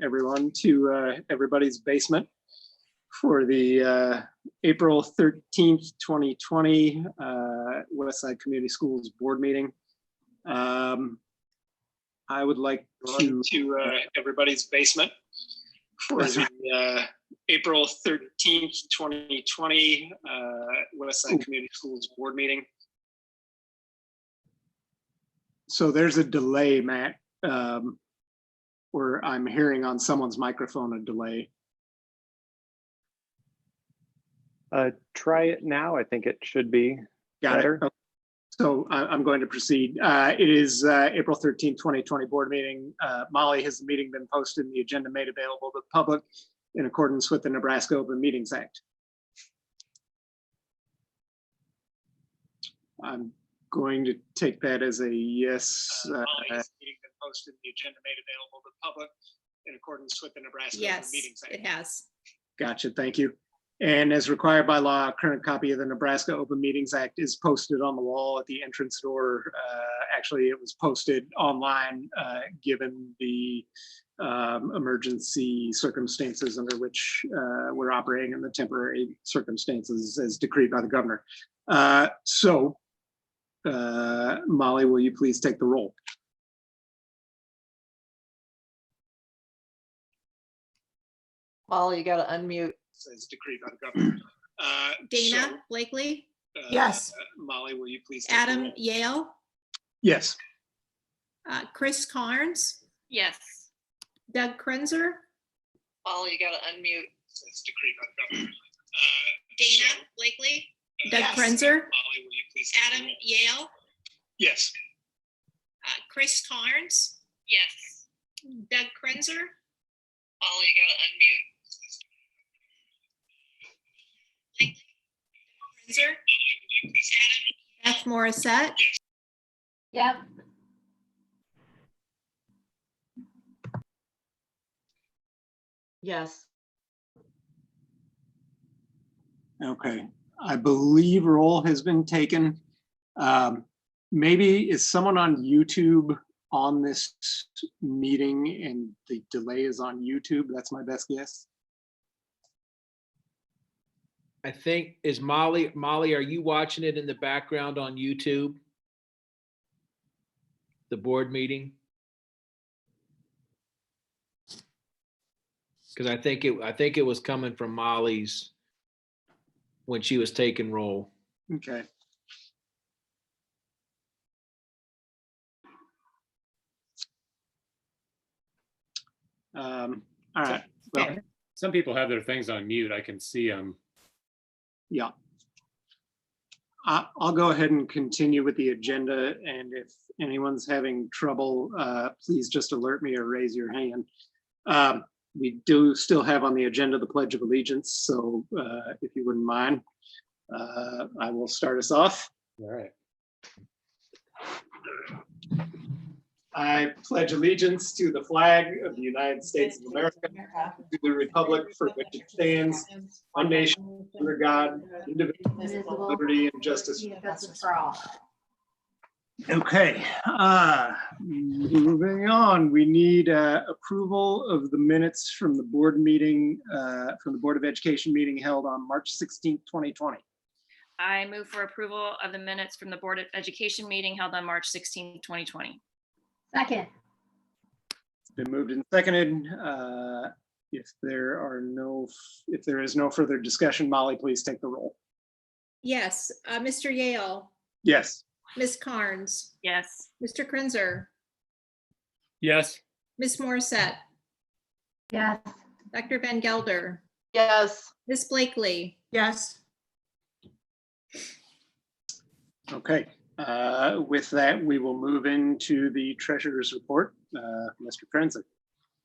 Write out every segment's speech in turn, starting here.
everyone, to everybody's basement for the April 13th, 2020 Westside Community Schools Board meeting. I would like to everybody's basement for the April 13th, 2020 Westside Community Schools Board meeting. So there's a delay, Matt, where I'm hearing on someone's microphone a delay. Try it now. I think it should be better. Got it. So I'm going to proceed. It is April 13th, 2020 board meeting. Molly, has the meeting been posted and the agenda made available to the public in accordance with the Nebraska Open Meetings Act? I'm going to take that as a yes. Molly, has the meeting been posted and the agenda made available to the public in accordance with the Nebraska Open Meetings Act? Yes, it has. Gotcha, thank you. And as required by law, a current copy of the Nebraska Open Meetings Act is posted on the wall at the entrance door. Actually, it was posted online given the emergency circumstances under which we're operating in the temporary circumstances as decreed by the governor. Molly, will you please take the roll? Molly, you got to unmute. As decreed by the governor. Dana Blakely. Yes. Molly, will you please take Adam the roll? Yale. Yes. Chris Carnes. Yes. Doug Krenzer. Molly, you got to unmute. As decreed by the governor. Dana Blakely. Doug Yes. Krenzer. Molly, will you please take the Adam roll? Yale. Yes. Chris Carnes. Yes. Doug Krenzer. Molly, you got to unmute. Krenzer. Beth Morissette. Yep. Yes. Okay, I believe roll has been taken. Maybe is someone on YouTube on this meeting and the delay is on YouTube? That's my best guess. I think is Molly, are you watching it in the background on YouTube? The board meeting? Because I think it was coming from Molly's when she was taking roll. Okay. All right. Well, Some people have their things on mute. I can see them. yeah. I'll go ahead and continue with the agenda, and if anyone's having trouble, please just alert me or raise your hand. We do still have on the agenda the Pledge of Allegiance, so if you wouldn't mind, I will start us off. All right. I pledge allegiance to the flag of the United States of America, to the republic for which it stands, one nation, under God, indivisible, with liberty and justice for all. Okay, moving on, we need approval of the minutes from the board meeting, from the Board of Education meeting held on March 16th, 2020. I move for approval of the minutes from the Board of Education meeting held on March 16, 2020. Second. It's been moved and seconded. If there is no further discussion, Molly, please take the roll. Yes. Mr. Yale. Yes. Ms. Carnes. Yes. Mr. Krenzer. Yes. Ms. Morissette. Yes. Dr. Van Gelder. Yes. Ms. Blakely. Yes. Okay. With that, we will move into the treasurer's report. Mr. Krenzer,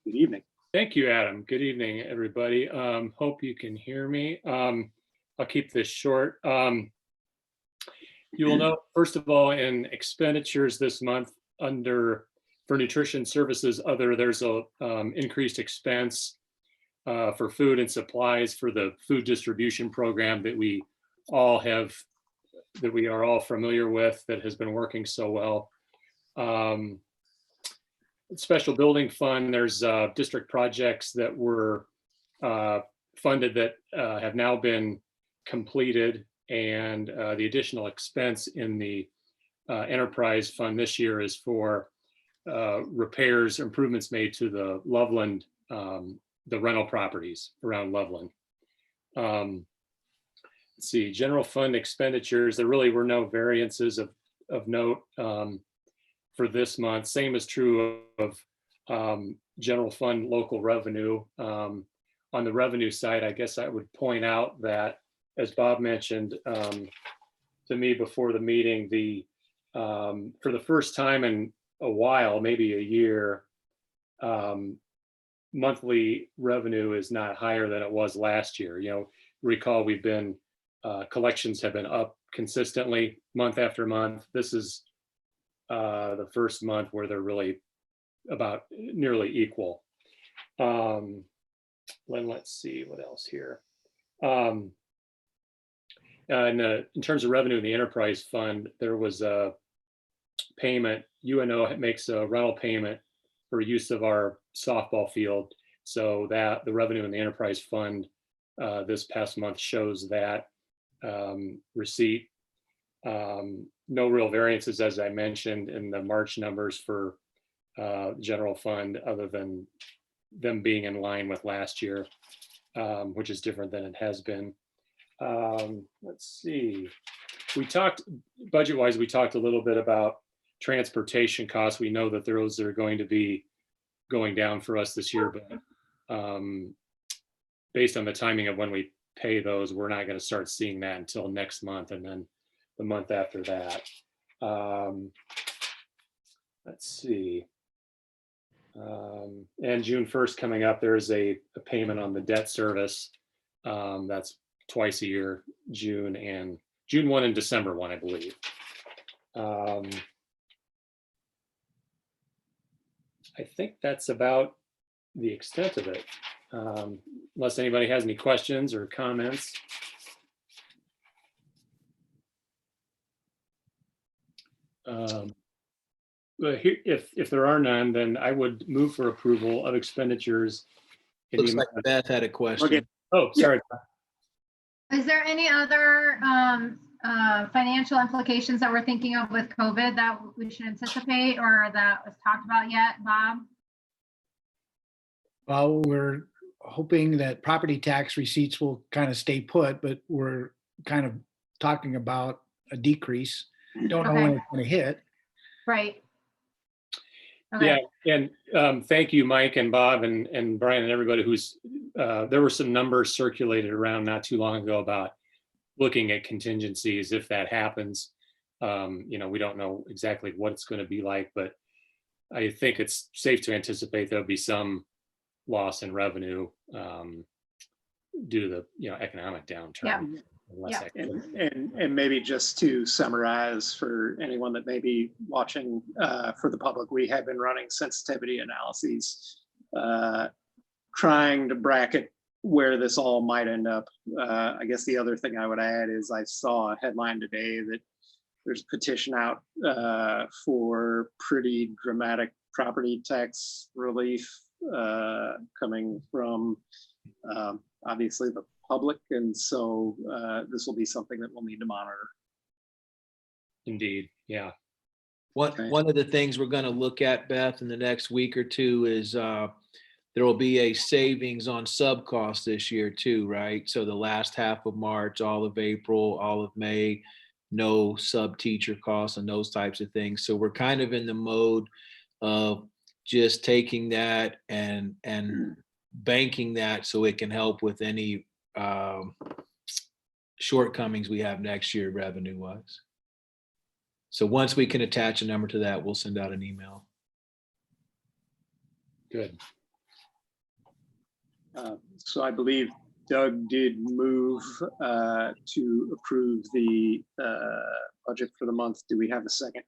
good evening. Thank you, Adam. Good evening, everybody. Hope you can hear me. I'll keep this short. You will note, first of all, in expenditures this month for nutrition services, there's a increased expense for food and supplies for the food distribution program that we are all familiar with, that has been working so well. special building fund, there's district projects that were funded that have now been completed, and the additional expense in the enterprise fund this year is for repairs, improvements made to the Loveland, the rental properties around Loveland. Let's see, general fund expenditures, there really were no variances of note for this month. Same is true of general fund local revenue. On the revenue side, I guess I would point out that, as Bob mentioned to me before the meeting, for the first time in a while, maybe a year, monthly revenue is not higher than it was last year. You know, recall we've been, collections have been up consistently month after month. This is the first month where they're really about nearly equal. Let's see what else here. In terms of revenue in the enterprise fund, there was a payment. UNO makes a rental payment for use of our softball field, so that the revenue in the enterprise fund this past month shows that receipt. No real variances, as I mentioned, in the March numbers for general fund, other than them being in line with last year, which is different than it has been. Let's see. We talked, budget-wise, we talked a little bit about transportation costs. We know that those are going to be going down for us this year, but based on the timing of when we pay those, we're not going to start seeing that until next month, and then the month after that. Let's see. And June 1st coming up, there's a payment on the debt service. That's twice a year, June 1 and December 1, I believe. I think that's about the extent of it. Unless anybody has any questions or comments. But here, if there are none, then I would move for approval of expenditures. Looks like Beth had a question. Okay. Oh, sorry. Is there any other financial implications that we're thinking of with COVID that we should anticipate or that was talked about yet, Bob? Well, we're hoping that property tax receipts will kind of stay put, but we're kind of talking about a decrease. Don't know when it's going to hit. Right. Okay. Yeah, and thank you, Mike and Bob and Brian and everybody who's, there were some numbers circulated around not too long ago about looking at contingencies if that happens. You know, we don't know exactly what it's going to be like, but I think it's safe to anticipate there'll be some loss in revenue due to the, you know, economic downturn. Yeah. Less activity. And maybe just to summarize for anyone that may be watching, for the public, we have been running sensitivity analyses, trying to bracket where this all might end up. I guess the other thing I would add is I saw a headline today that there's a petition out for pretty dramatic property tax relief coming from obviously the public, and so this will be something that we'll need to monitor. Indeed, yeah. One of the things we're going to look at, Beth, in the next week or two is there will be a savings on sub costs this year too, right? So the last half of March, all of April, all of May, no sub teacher costs and those types of things. So we're kind of in the mode of just taking that and banking that so it can help with any shortcomings we have next year revenue wise. So once we can attach a number to that, we'll send out an email. Good. So I believe Doug did move to approve the budget for the month. Do we have a second?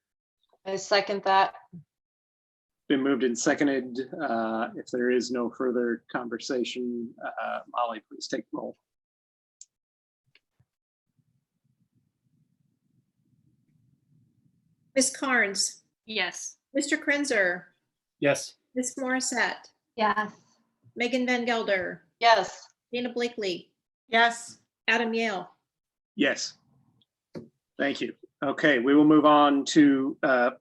I second that. Been moved and seconded. If there is no further conversation, Molly, please take roll. Ms. Carnes, Yes. Mr. Krenzer, Yes. Ms. Morissette, Yes. Megan Van Gelder, Yes. Dana Blakely, Yes. Adam Yale. Yes. Thank you. Okay, we will move on to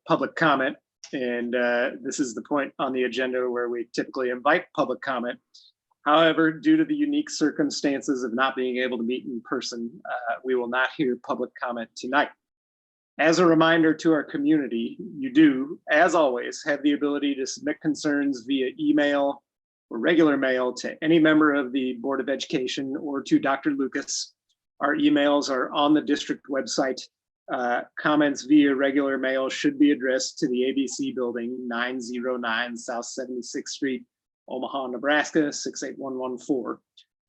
public comment. And this is the point on the agenda where we typically invite public comment. However, due to the unique circumstances of not being able to meet in person, we will not hear public comment tonight. As a reminder to our community, you do, as always, have the ability to submit concerns via email or regular mail to any member of the Board of Education or to Dr. Lucas. Our emails are on the district website. Comments via regular mail should be addressed to the ABC Building, 909 South 76th Street, Omaha, Nebraska, 68114.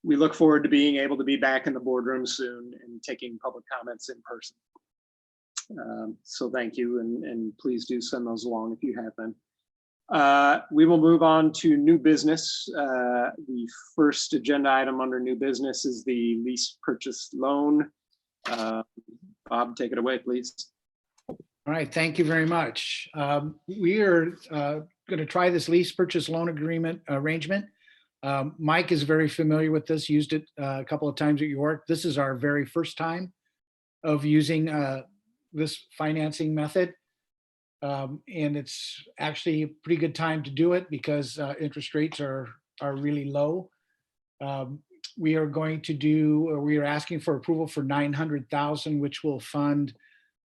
We look forward to being able to be back in the boardroom soon and taking public comments in person. So thank you, and please do send those along if you have them. We will move on to new business. The first agenda item under new business is the lease purchase loan. Bob, take it away, please. All right, thank you very much. We are going to try this lease purchase loan agreement arrangement. Mike is very familiar with this, used it a couple of times at York. This is our very first time of using this financing method. And it's actually a pretty good time to do it because interest rates are really low. We are going to do, or we are asking for approval for $900,000, which will fund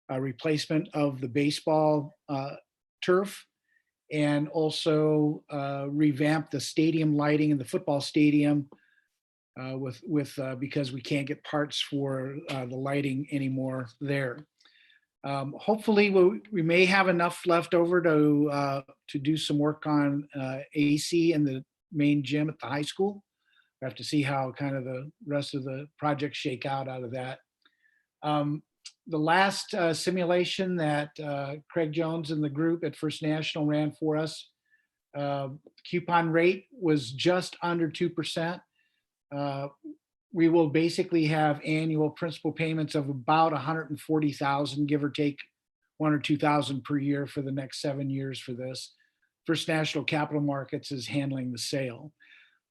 a replacement of the baseball turf and also revamp the stadium lighting in the football stadium because we can't get parts for the lighting anymore there. Hopefully we may have enough left over to do some work on AC in the main gym at the high school. We have to see how kind of the rest of the projects shake out of that. The last simulation that Craig Jones and the group at First National ran for us, coupon rate was just under 2%. We will basically have annual principal payments of about $140,000, give or take $1,000 or $2,000 per year for the next 7 years for this. First National Capital Markets is handling the sale.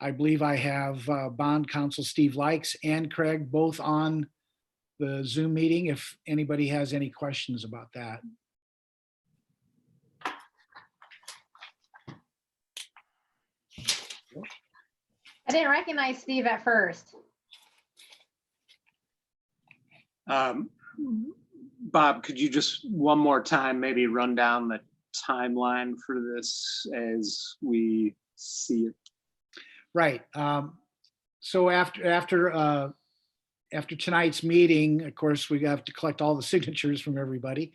I believe I have bond counsel Steve Likes and Craig both on the Zoom meeting if anybody has any questions about that. I didn't recognize Steve at first. Bob, could you just one more time maybe run down the timeline for this as we see it? Right. So after tonight's meeting, of course, we have to collect all the signatures from everybody.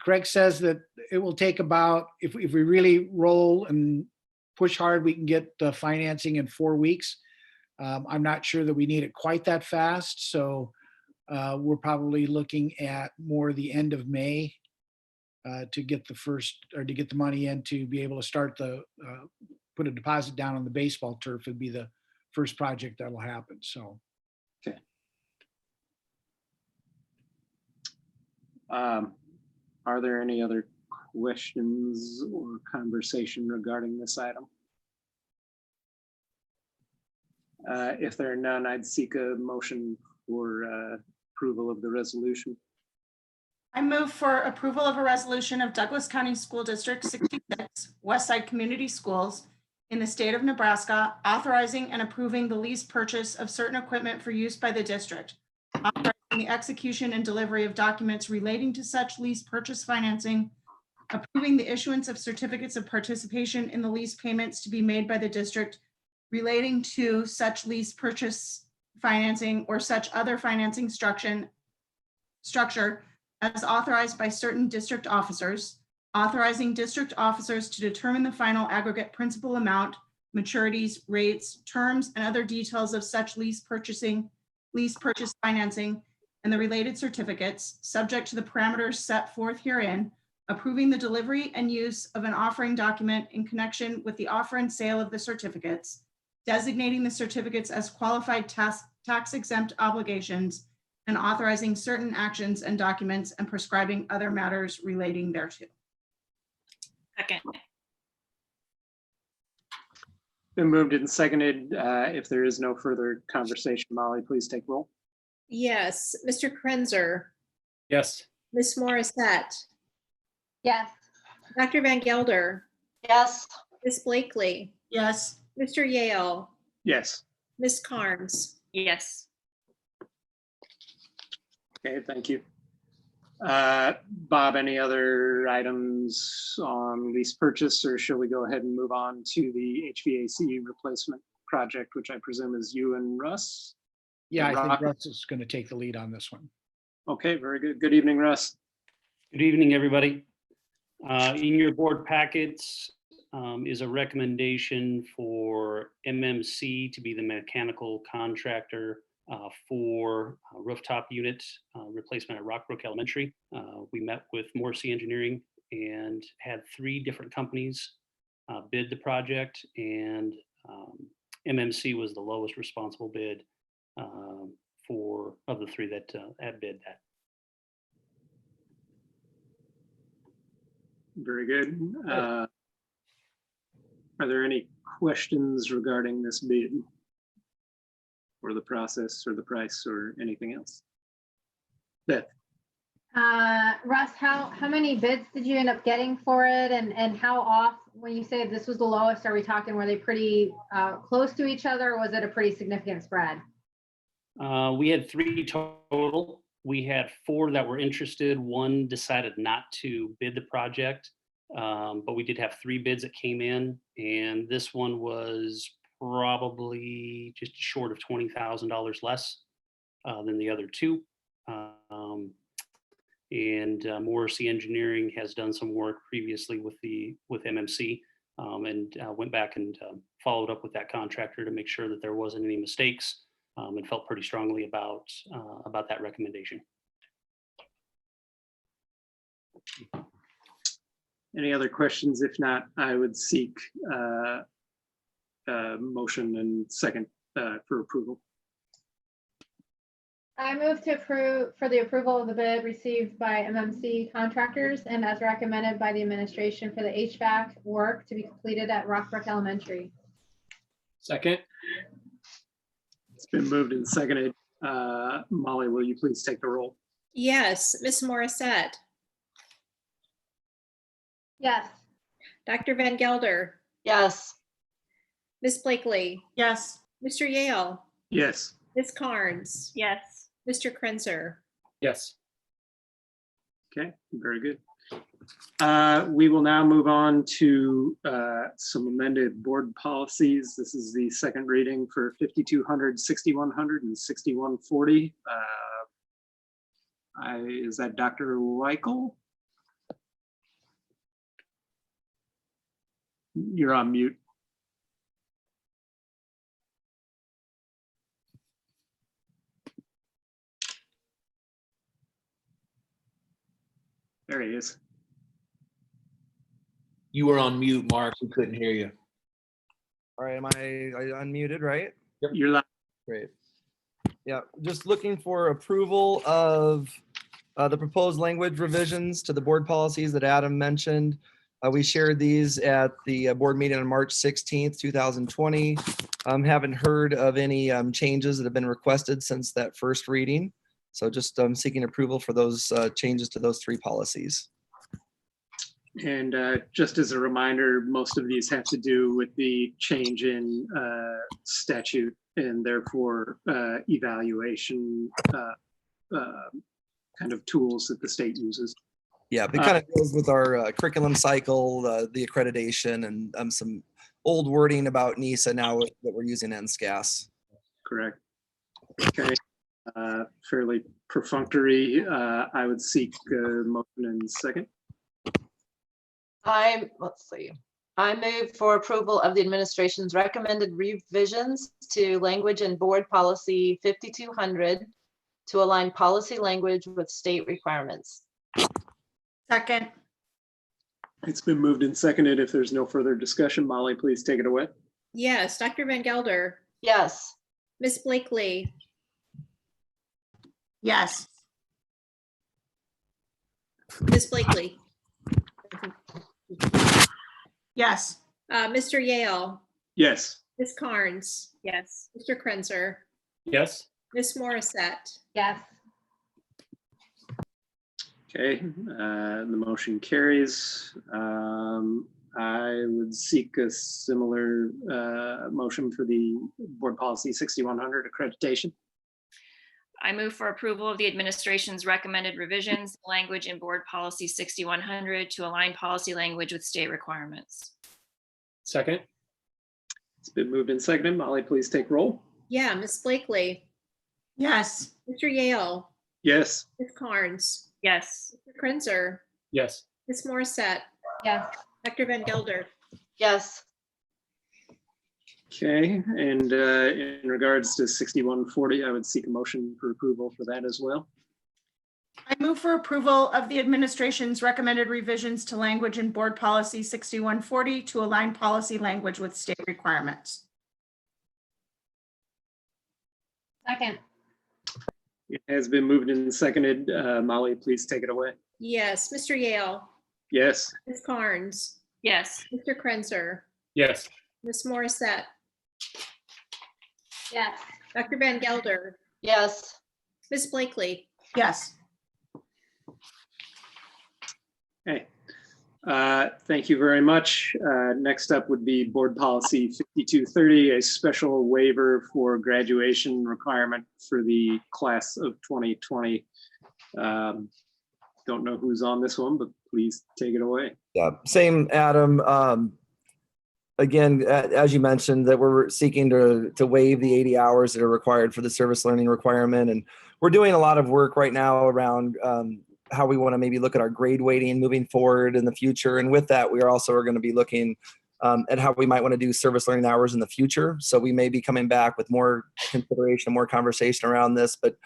Craig says that it will take about, if we really roll and push hard, we can get the financing in 4 weeks. I'm not sure that we need it quite that fast. So we're probably looking at more the end of May to get the money in to be able to start put a deposit down on the baseball turf. Would be the first project that'll happen. So. Okay. Are there any other questions or conversation regarding this item? If there are none, I'd seek a motion for approval of the resolution. I move for approval of a resolution of Douglas County School District 66, Westside Community Schools in the state of Nebraska, authorizing and approving the lease purchase of certain equipment for use by the district, authorizing the execution and delivery of documents relating to such lease purchase financing, approving the issuance of certificates of participation in the lease payments to be made by the district relating to such lease purchase financing or such other financing structure as authorized by certain district officers, authorizing district officers to determine the final aggregate principal amount, maturities, rates, terms, and other details of such lease purchase financing and the related certificates, subject to the parameters set forth herein, approving the delivery and use of an offering document in connection with the offer and sale of the certificates, designating the certificates as qualified tax-exempt obligations, and authorizing certain actions and documents and prescribing other matters relating thereto. Second. Been moved and seconded. If there is no further conversation, Molly, please take roll. Yes, Mr. Krenzer, Yes. Ms. Morissette, Yes. Dr. Van Gelder, Yes. Ms. Blakely, Yes. Mr. Yale, Yes. Ms. Carnes. Yes. Okay, thank you. Bob, any other items on lease purchase, or shall we go ahead and move on to the HVAC replacement project, which I presume is you and Russ? Yeah, I think Rock. Russ is going to take the lead on this one. Okay, very good. Good evening, Russ. Good evening, everybody. In your board packets is a recommendation for MMC to be the mechanical contractor for rooftop unit replacement at Rockbrook Elementary. We met with Morrissey Engineering and had 3 different companies bid the project, and MMC was the lowest responsible bid of the 3 that had bid that. Very good. Are there any questions regarding this bid? Or the process or the price or anything else? Beth? Russ, how many bids did you end up getting for it? And how off, when you say this was the lowest, are we talking, were they pretty close to each other, or was it a pretty significant spread? We had 3 total. We had 4 that were interested. 1 decided not to bid the project, but we did have 3 bids that came in, and this one was probably just short of $20,000 less than the other 2. And Morrissey Engineering has done some work previously with MMC, and went back and followed up with that contractor to make sure that there wasn't any mistakes, and felt pretty strongly about that recommendation. Any other questions? If not, I would seek motion and second for approval. I move to approve for the approval of the bid received by MMC contractors and as recommended by the administration for the HVAC work to be completed at Rockbrook Elementary. Second. It's been moved and seconded. Molly, will you please take the roll? Yes, Ms. Morissette, Yes. Dr. Van Gelder, Yes. Ms. Blakely, Yes. Mr. Yale, Yes. Ms. Carnes, Yes. Mr. Krenzer. Yes. Okay, very good. We will now move on to some amended board policies. This is the second reading for 5200, 6100, and 6140. Is that Dr. Weichel? You're on mute. There he is. You were on mute, Mark. We couldn't hear you. All right, am I unmuted, right? You're live. Great. Yeah, just looking for approval of the proposed language revisions to the board policies that Adam mentioned. We shared these at the board meeting on March 16th, 2020. Haven't heard of any changes that have been requested since that first reading. So just seeking approval for those changes to those 3 policies. And just as a reminder, most of these have to do with the change in statute and therefore evaluation kind of tools that the state uses. Yeah, it kind of goes with our curriculum cycle, the accreditation, and some old wording about NISA now that we're using NSCAS. Correct. Okay. Fairly perfunctory. I would seek a motion and second. Let's see. I move for approval of the administration's recommended revisions to language in board policy 5200 to align policy language with state requirements. Second. It's been moved and seconded. If there's no further discussion, Molly, please take it away. Yes, Dr. Van Gelder, Yes. Ms. Blakely, Yes. Ms. Blakely, Yes. Mr. Yale, Yes. Ms. Carnes, Yes. Mr. Crenzer, Yes. Ms. Morissette, Yes. Okay, the motion carries. I would seek a similar motion for the Board Policy 6100 accreditation. I move for approval of the administration's recommended revisions, language in Board Policy 6100 to align policy language with state requirements. Second. It's been moved and seconded. Molly, please take roll. yeah, Ms. Blakely, Yes. Mr. Yale, Yes. Ms. Carnes, Yes. Mr. Crenzer, Yes. Ms. Morissette, Yes. Dr. Van Gelder, Yes. Okay, and in regards to 6140, I would seek a motion for approval for that as well. I move for approval of the administration's recommended revisions to language in Board Policy 6140 to align policy language with state requirements. Second. It has been moved and seconded. Molly, please take it away. yes, Mr. Yale, Yes. Ms. Carnes, Yes. Mr. Crenzer, Yes. Ms. Morissette, Yes. Dr. Van Gelder, Yes. Ms. Blakely, Yes. Hey, thank you very much. Next up would be Board Policy 5230, a special waiver for graduation requirement for the class of 2020. Don't know who's on this one, but please take it away. Yeah, same, Adam. Again, as you mentioned, that we're seeking to waive the 80 hours that are required for the service learning requirement. And we're doing a lot of work right now around how we want to maybe look at our grade weighting moving forward in the future. And with that, we are also going to be looking at how we might want to do service learning hours in the future. So we may be coming back with more consideration, more conversation around this. But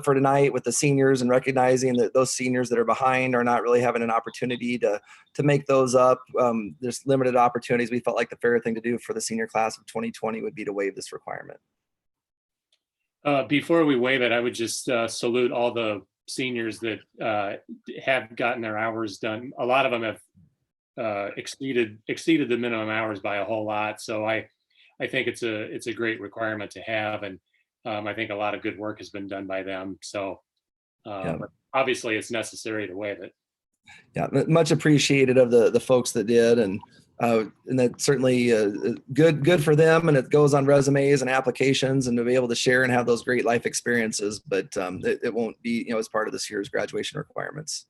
for tonight, with the seniors and recognizing that those seniors that are behind are not really having an opportunity to make those up, there's limited opportunities. We felt like the fair thing to do for the senior class of 2020 would be to waive this requirement. Before we waive it, I would just salute all the seniors that have gotten their hours done. A lot of them have exceeded the minimum hours by a whole lot. So I think it's a great requirement to have, and I think a lot of good work has been done by them. So but obviously it's necessary to waive it. Yeah, much appreciated of the folks that did, and that's certainly good for them, and it goes on resumes and applications, and to be able to share and have those great life experiences. But it won't be, as part of this year's graduation requirements.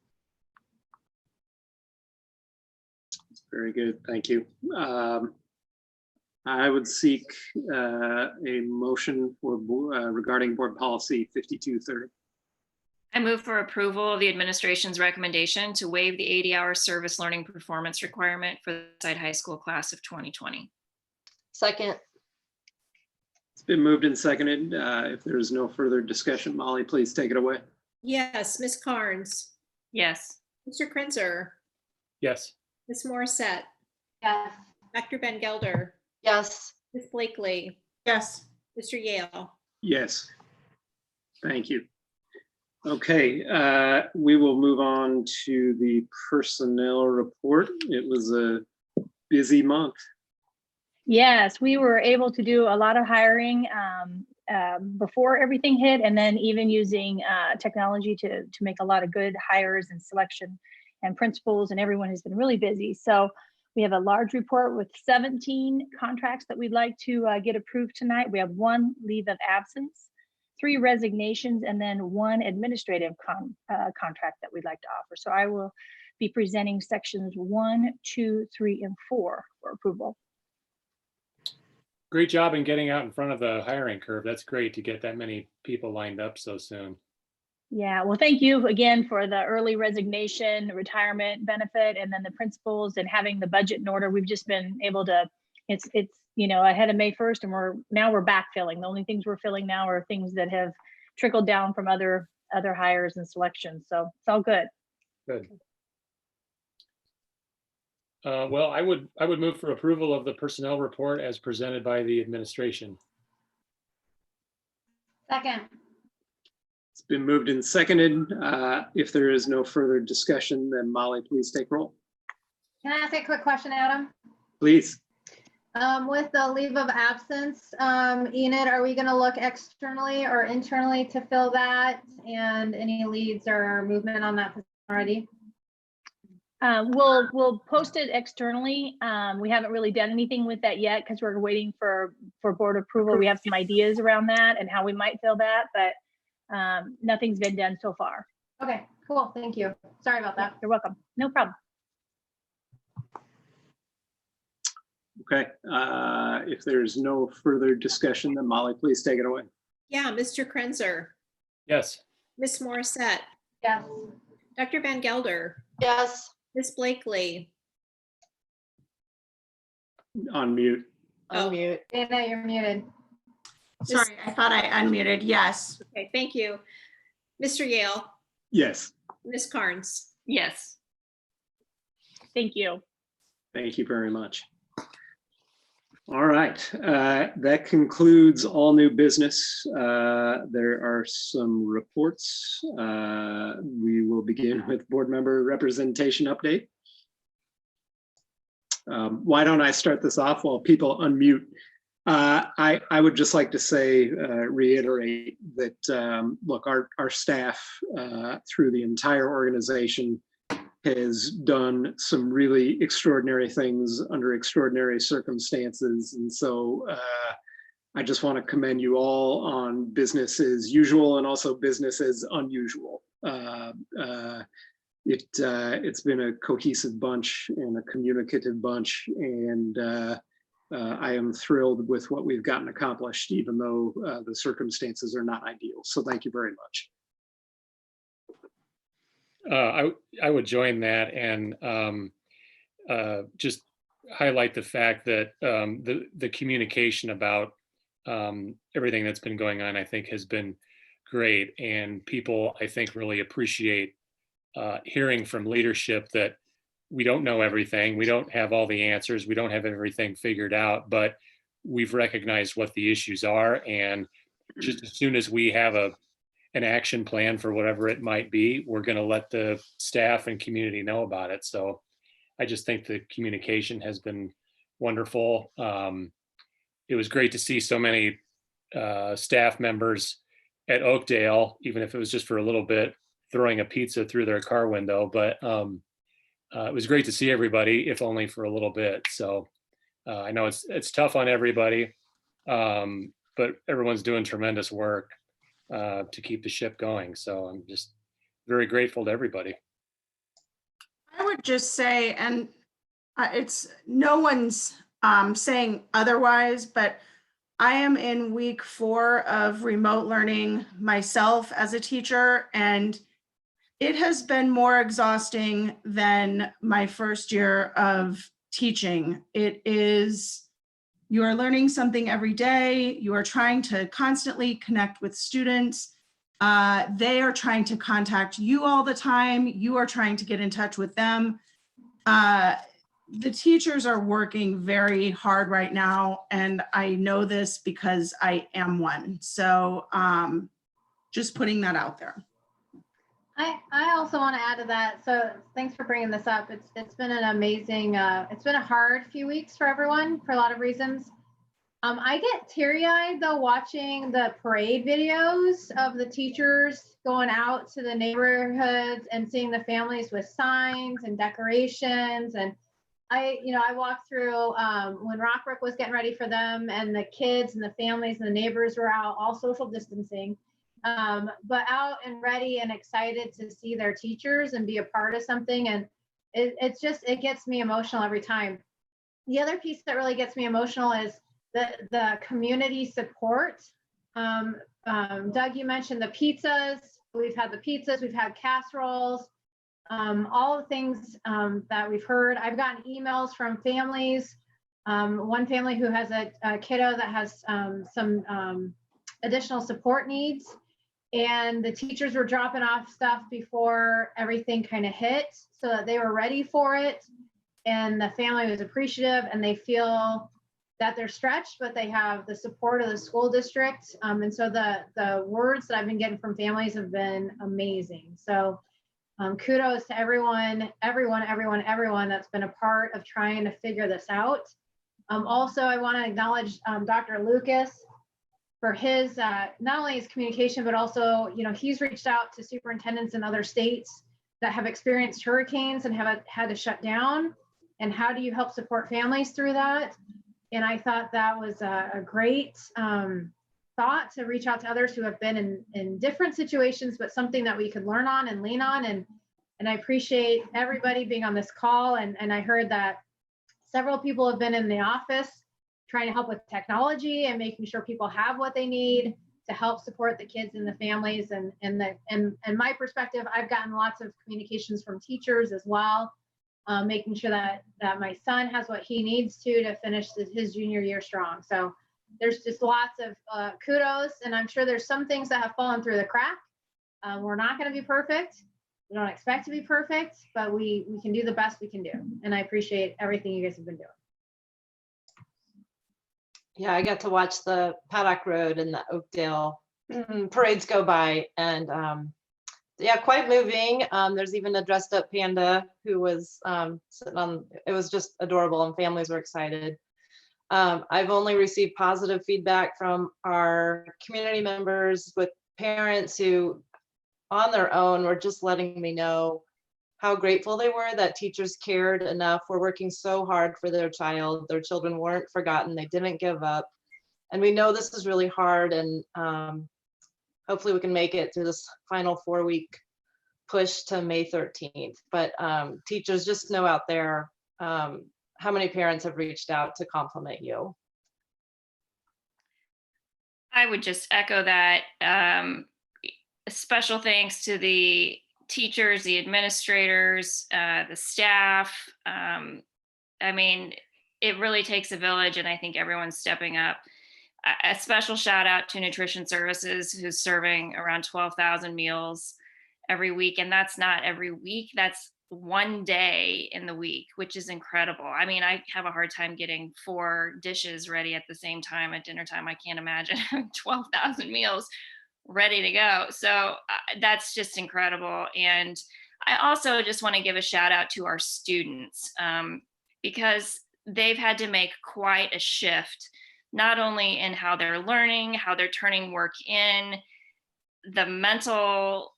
Very good, thank you. I would seek a motion for regarding Board Policy 5230. I move for approval of the administration's recommendation to waive the 80-hour service learning performance requirement for the Westside High School class of 2020. Second. It's been moved and seconded. If there's no further discussion, Molly, please take it away. yes, Ms. Carnes, Yes. Mr. Crenzer, Yes. Ms. Morissette, Yes. Dr. Van Gelder, Yes. Ms. Blakely, Yes. Mr. Yale, Yes. Thank you. Okay, we will move on to the personnel report. It was a busy month. Yes, we were able to do a lot of hiring before everything hit, and then even using technology to make a lot of good hires and selection, and principals and everyone has been really busy. So we have a large report with 17 contracts that we'd like to get approved tonight. We have 1 leave of absence, 3 resignations, and then 1 administrative contract that we'd like to offer. So I will be presenting sections 1, 2, 3, and 4 for approval. Great job in getting out in front of the hiring curve. That's great to get that many people lined up so soon. Yeah, well, thank you again for the early resignation, retirement benefit, and then the principals and having the budget in order. We've just been able to, it's ahead of May 1st, and we're backfilling. The only things we're filling now are things that have trickled down from other hires and selections. So it's all good. Good. Well, I would move for approval of the personnel report as presented by the administration. Second. It's been moved and seconded. If there is no further discussion, then Molly, please take roll. Can I ask a quick question, Adam? Please. With the leave of absence, Enid, are we gonna look externally or internally to fill that? And any leads or movement on that already? We'll post it externally. We haven't really done anything with that yet because we're waiting for board approval. We have some ideas around that and how we might fill that, but nothing's been done so far. Okay, cool, thank you. Sorry about that. You're welcome. No problem. Okay, if there's no further discussion, then Molly, please take it away. Yeah, Mr. Krenzer, Yes. Miss Morissette, Yes. Dr. Van Gelder, Yes. Miss Blakely. On mute. Unmute. Dana, you're muted. Sorry, I thought I unmuted. Yes. Okay, thank you. Mr. Yale, Yes, Miss Carnes. Yes. Thank you. thank you very much. All right, that concludes all new business. There are some reports. We will begin with board member representation update. Why don't I start this off while people unmute? I would just like to say, reiterate that, look, our staff through the entire organization has done some really extraordinary things under extraordinary circumstances. And so I just want to commend you all on business as usual and also business as unusual. It's been a cohesive bunch and a communicative bunch, and I am thrilled with what we've gotten accomplished, even though the circumstances are not ideal. So thank you very much. I would join that and just highlight the fact that the communication about everything that's been going on, I think, has been great. And people, I think, really appreciate hearing from leadership that we don't know everything. We don't have all the answers. We don't have everything figured out, but we've recognized what the issues are. And just as soon as we have an action plan for whatever it might be, we're going to let the staff and community know about it. So I just think the communication has been wonderful. It was great to see so many staff members at Oakdale, even if it was just for a little bit, throwing a pizza through their car window. But it was great to see everybody, if only for a little bit. So I know it's tough on everybody, but everyone's doing tremendous work to keep the ship going. So I'm just very grateful to everybody. I would just say, and it's no one's saying otherwise, but I am in week 4 of remote learning myself as a teacher, and it has been more exhausting than my first year of teaching. It is, you are learning something every day. You are trying to constantly connect with students. They are trying to contact you all the time. You are trying to get in touch with them. The teachers are working very hard right now, and I know this because I am one. So just putting that out there. I also want to add to that. So thanks for bringing this up. It's been an amazing, it's been a hard few weeks for everyone for a lot of reasons. I get teary-eyed though watching the parade videos of the teachers going out to the neighborhoods and seeing the families with signs and decorations. And I walked through when Rockbrook was getting ready for them, and the kids and the families and the neighbors were out, all social distancing. But out and ready and excited to see their teachers and be a part of something. And it gets me emotional every time. The other piece that really gets me emotional is the community support. Doug, you mentioned the pizzas. We've had the pizzas, we've had casseroles, all the things that we've heard. I've gotten emails from families. One family who has a kiddo that has some additional support needs. And the teachers were dropping off stuff before everything kind of hit so that they were ready for it. And the family was appreciative, and they feel that they're stretched, but they have the support of the school district. And so the words that I've been getting from families have been amazing. So kudos to everyone that's been a part of trying to figure this out. Also, I want to acknowledge Dr. Lucas for his, not only his communication, but also, he's reached out to superintendents in other states that have experienced hurricanes and have had to shut down. And how do you help support families through that? And I thought that was a great thought to reach out to others who have been in different situations, but something that we could learn on and lean on. And I appreciate everybody being on this call. And I heard that several people have been in the office trying to help with technology and making sure people have what they need to help support the kids and the families. And my perspective, I've gotten lots of communications from teachers as well, making sure that my son has what he needs to finish his junior year strong. So there's just lots of kudos, and I'm sure there's some things that have fallen through the crack. We're not going to be perfect. We don't expect to be perfect, but we can do the best we can do. And I appreciate everything you guys have been doing. Yeah, I got to watch the Paddock Road and the Oakdale parades go by, and yeah, quite moving. There's even a dressed up panda who was sitting on, it was just adorable, and families were excited. I've only received positive feedback from our community members with parents who on their own were just letting me know how grateful they were that teachers cared enough. We're working so hard for their child. Their children weren't forgotten. They didn't give up. And we know this is really hard, and hopefully we can make it through this final 4-week push to May 13th. But teachers, just know out there how many parents have reached out to compliment you. I would just echo that. A special thanks to the teachers, the administrators, the staff. I mean, it really takes a village, and I think everyone's stepping up. A special shout out to Nutrition Services, who's serving around 12,000 meals every week. And that's not every week, that's one day in the week, which is incredible. I mean, I have a hard time getting 4 dishes ready at the same time at dinner time. I can't imagine 12,000 meals ready to go. So that's just incredible. And I also just want to give a shout out to our students, because they've had to make quite a shift, not only in how they're learning, how they're turning work in, the mental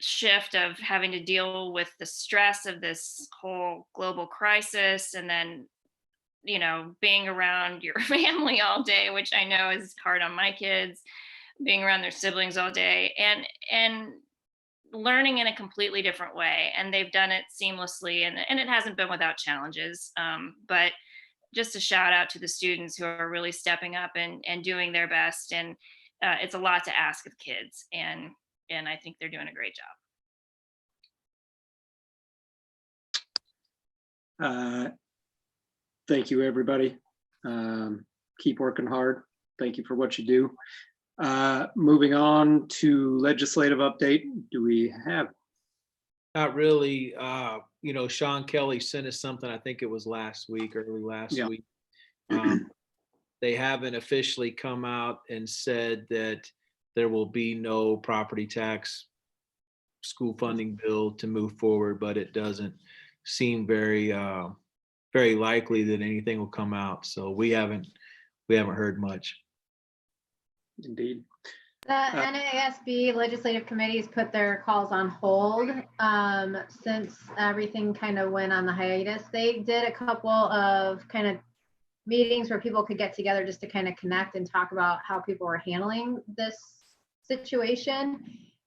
shift of having to deal with the stress of this whole global crisis, and then, being around your family all day, which I know is hard on my kids, being around their siblings all day, and learning in a completely different way. And they've done it seamlessly, and it hasn't been without challenges, but just a shout out to the students who are really stepping up and doing their best. And it's a lot to ask of kids, and I think they're doing a great job. Thank you, everybody. Keep working hard. Thank you for what you do. Moving on to legislative update. Do we have? Not really. Sean Kelly sent us something, I think it was early last week. They haven't officially come out and said that there will be no property tax school funding bill to move forward, but it doesn't seem very likely that anything will come out. So we haven't heard much. Indeed. The NASB legislative committees put their calls on hold since everything kind of went on the hiatus. They did a couple of kind of meetings where people could get together just to kind of connect and talk about how people were handling this situation.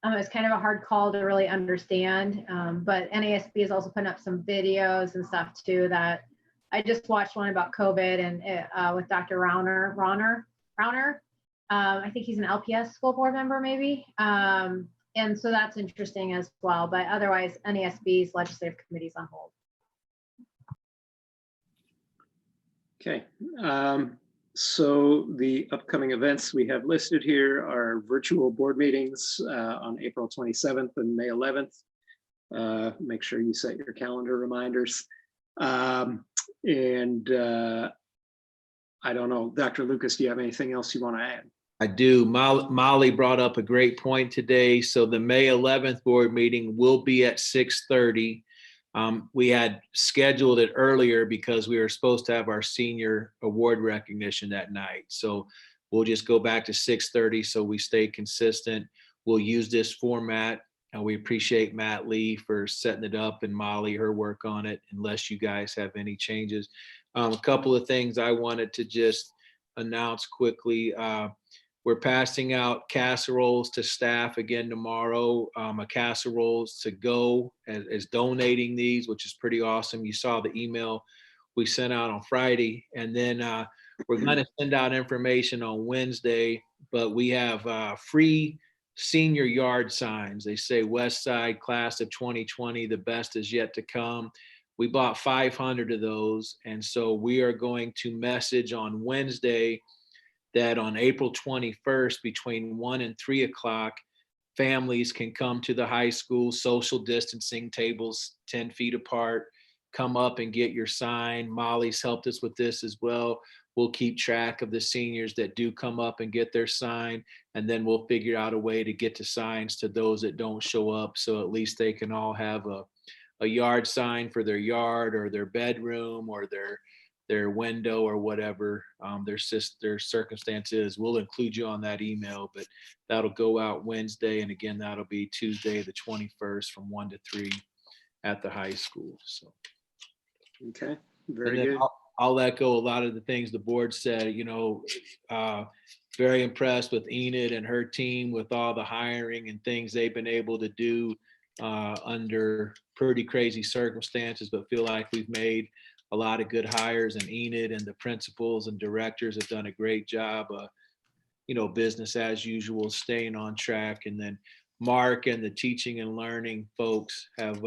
It was kind of a hard call to really understand, but NASB is also putting up some videos and stuff too. That I just watched one about COVID and with Dr. Rauner. I think he's an LPS school board member, maybe. And so that's interesting as well. But otherwise, NASB's legislative committee's on hold. Okay. So the upcoming events we have listed here are virtual board meetings on April 27th and May 11th. Make sure you set your calendar reminders. I don't know, Dr. Lucas, do you have anything else you want to add? I do. Molly brought up a great point today. So the May 11th board meeting will be at 6:30. We had scheduled it earlier because we were supposed to have our senior award recognition that night. So we'll just go back to 6:30 so we stay consistent. We'll use this format. And we appreciate Matt Lee for setting it up and Molly, her work on it, unless you guys have any changes. A couple of things I wanted to just announce quickly. We're passing out casseroles to staff again tomorrow. A casseroles to go as donating these, which is pretty awesome. You saw the email we sent out on Friday. And then we're going to send out information on Wednesday, but we have free senior yard signs. They say Westside class of 2020, the best is yet to come. We bought 500 of those. And so we are going to message on Wednesday that on April 21st, between 1 and 3 o'clock, families can come to the high school, social distancing, tables 10 feet apart, come up and get your sign. Molly's helped us with this as well. We'll keep track of the seniors that do come up and get their sign, and then we'll figure out a way to get the signs to those that don't show up, so at least they can all have a yard sign for their yard or their bedroom or their window or whatever their circumstance is. We'll include you on that email, but that'll go out Wednesday, and again, that'll be Tuesday the 21st from 1 to 3 at the high school. So Okay, very good. I'll echo a lot of the things the board said. Very impressed with Enid and her team with all the hiring and things they've been able to do under pretty crazy circumstances, but feel like we've made a lot of good hires, and Enid and the principals and directors have done a great job. Business as usual, staying on track. And then Mark and the teaching and learning folks have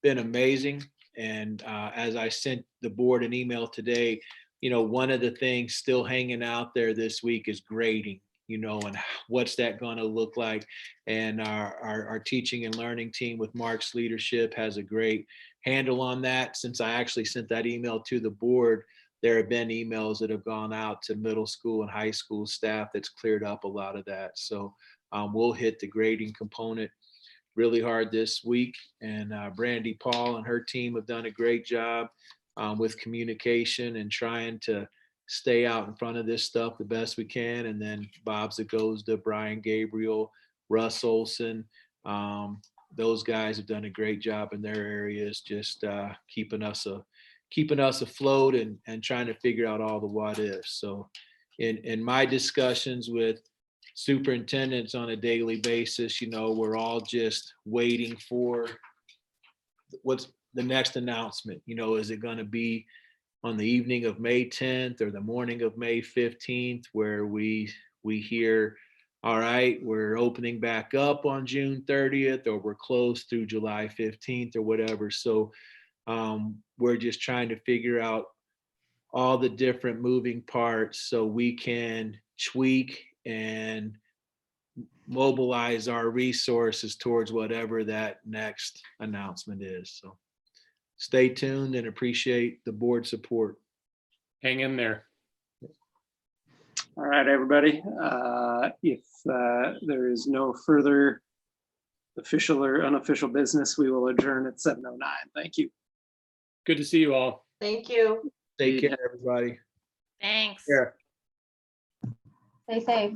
been amazing. And as I sent the board an email today, one of the things still hanging out there this week is grading, and what's that going to look like. And our teaching and learning team with Mark's leadership has a great handle on that. Since I actually sent that email to the board, there have been emails that have gone out to middle school and high school staff that's cleared up a lot of that. So we'll hit the grading component really hard this week. And Brandy Paul and her team have done a great job with communication and trying to stay out in front of this stuff the best we can. And then Bob Zagozda, Brian Gabriel, Russ Olson, those guys have done a great job in their areas, just keeping us afloat and trying to figure out all the what ifs. So in my discussions with superintendents on a daily basis, we're all just waiting for what's the next announcement. Is it going to be on the evening of May 10th or the morning of May 15th, where we hear, all right, we're opening back up on June 30th, or we're closed through July 15th or whatever. So we're just trying to figure out all the different moving parts so we can tweak and mobilize our resources towards whatever that next announcement is. So stay tuned and appreciate the board support. Hang in there. All right, everybody. If there is no further official or unofficial business, we will adjourn at 7:09. Thank you. Good to see you all. Thank you. Take care, everybody. Thanks. Yeah. Stay safe.